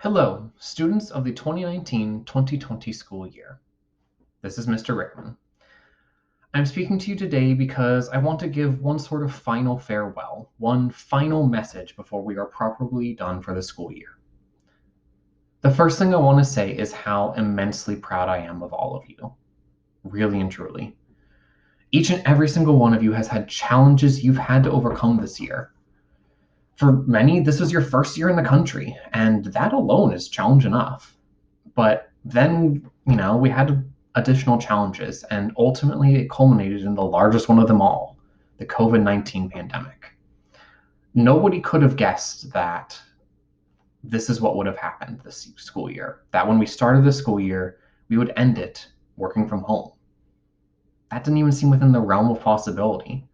Hello, students of the 2019-2020 school year. This is Mr. Rickman. I'm speaking to you today because I want to give one sort of final farewell, one final message before we are properly done for the school year. The first thing I want to say is how immensely proud I am of all of you, really and truly. Each and every single one of you has had challenges you've had to overcome this year. For many, this was your first year in the country, and that alone is challenge enough. But then, we had additional challenges, and ultimately it culminated in the largest one of them all, the COVID-19 pandemic. Nobody could have guessed that this is what would have happened this school year, that when we started the school year, we would end it working from home. That didn't even seem within the realm of possibility.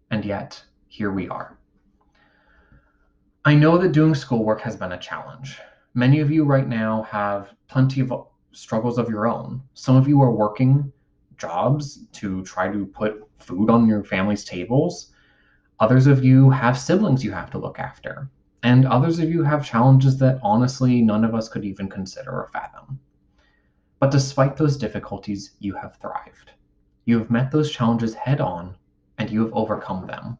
And yet, here we are. I know that doing schoolwork has been a challenge. Many of you right now have plenty of struggles of your own. Some of you are working jobs to try to put food on your family's tables. Others of you have siblings you have to look after. And others of you have challenges that honestly none of us could even consider or fathom. But despite those difficulties, you have thrived. You have met those challenges head on, and you have overcome them.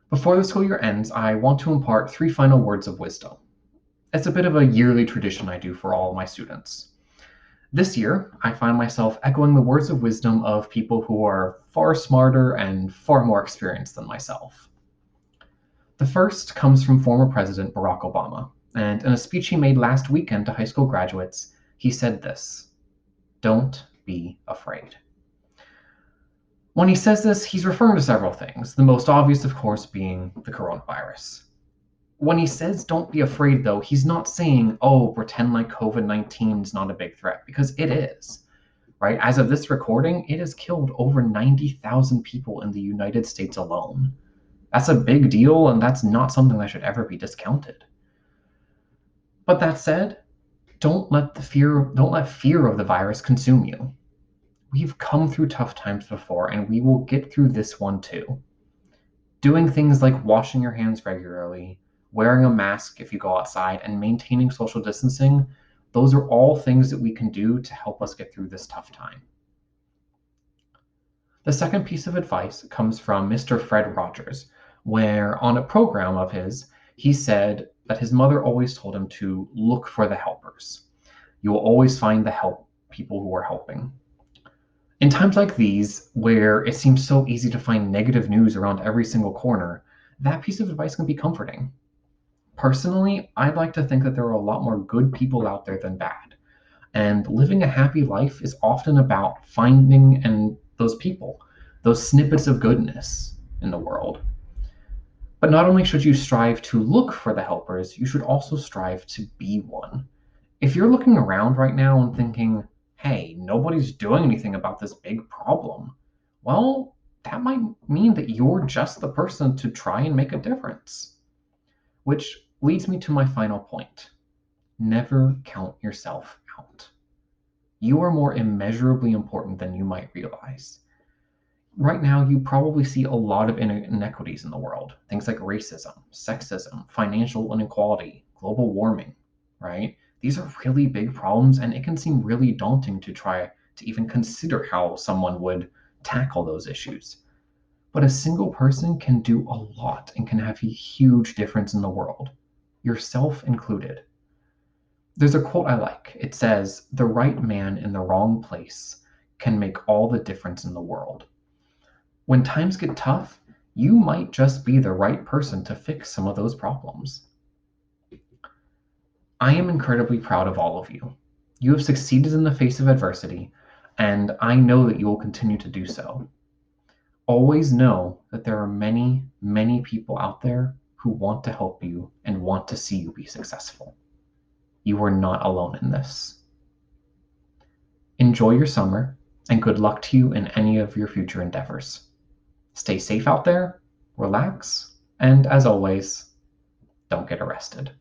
Before the school year ends, I want to impart 3 final words of wisdom. It's a bit of a yearly tradition I do for all of my students. This year, I find myself echoing the words of wisdom of people who are far smarter and far more experienced than myself. The first comes from former President Barack Obama, and in a speech he made last weekend to high school graduates, he said this: "Don't be afraid." When he says this, he's referring to several things, the most obvious, of course, being the coronavirus. When he says don't be afraid, though, he's not saying, oh, pretend like COVID-19 is not a big threat, because it is, right? As of this recording, it has killed over 90,000 people in the United States alone. That's a big deal, and that's not something that should ever be discounted. But that said, don't let fear of the virus consume you. We've come through tough times before, and we will get through this one too. Doing things like washing your hands regularly, wearing a mask if you go outside, and maintaining social distancing, those are all things that we can do to help us get through this tough time. The second piece of advice comes from Mr. Fred Rogers, where on a program of his, he said that his mother always told him to look for the helpers. You will always find the people who are helping. In times like these, where it seems so easy to find negative news around every single corner, that piece of advice can be comforting. Personally, I'd like to think that there are a lot more good people out there than bad. And living a happy life is often about finding those people, those snippets of goodness in the world. But not only should you strive to look for the helpers, you should also strive to be one. If you're looking around right now and thinking, hey, nobody's doing anything about this big problem, well, that might mean that you're just the person to try and make a difference. Which leads me to my final point. Never count yourself out. You are more immeasurably important than you might realize. Right now, you probably see a lot of inequities in the world. Things like racism, sexism, financial inequality, global warming, right? These are really big problems, and it can seem really daunting to try to even consider how someone would tackle those issues. But a single person can do a lot and can have a huge difference in the world, yourself included. There's a quote I like. It says, "The right man in the wrong place can make all the difference in the world." When times get tough, you might just be the right person to fix some of those problems. I am incredibly proud of all of you. You have succeeded in the face of adversity, and I know that you will continue to do so. Always know that there are many, many people out there who want to help you and want to see you be successful. You are not alone in this. Enjoy your summer, and good luck to you in any of your future endeavors. Stay safe out there, relax, and as always, don't get arrested.